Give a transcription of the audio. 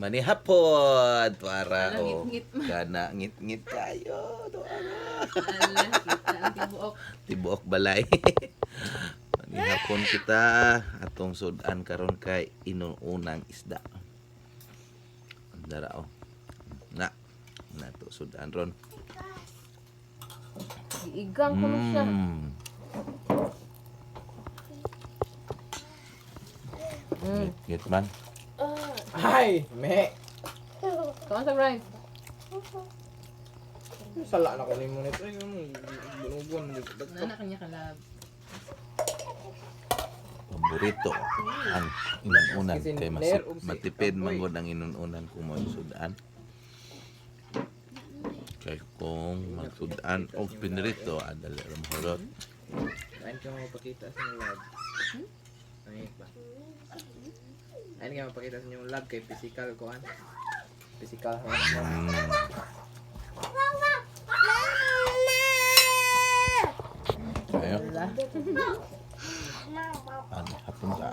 manihapon para Alang, o ngit-ngit man. kana ngit-ngit kayo tuara. Ala, kita ang tibuok. Tibuok balay. Manihapon kita atong sudan karon kay inuunang isda. Andara o. Na to sudan ron. Iigang ko na siya. Ngit man. Ay, me. Kaon sa Brian. Sala na ko ni mo nito. Yung bunubuan. Nana kanya kalab. Paborito ang inuunan Kasi kay Nair ug si matipid Kapoy. manggod ang inuunan kung mo sudan. Kay kung magsudan o pinirito adali ra mahurot. Kain ka mapakita sa inyong lab. Ay ba? Ayun ka mapakita sa inyong lab kay physical ko an. Physical ha. Ayo. Ala. Hapon ka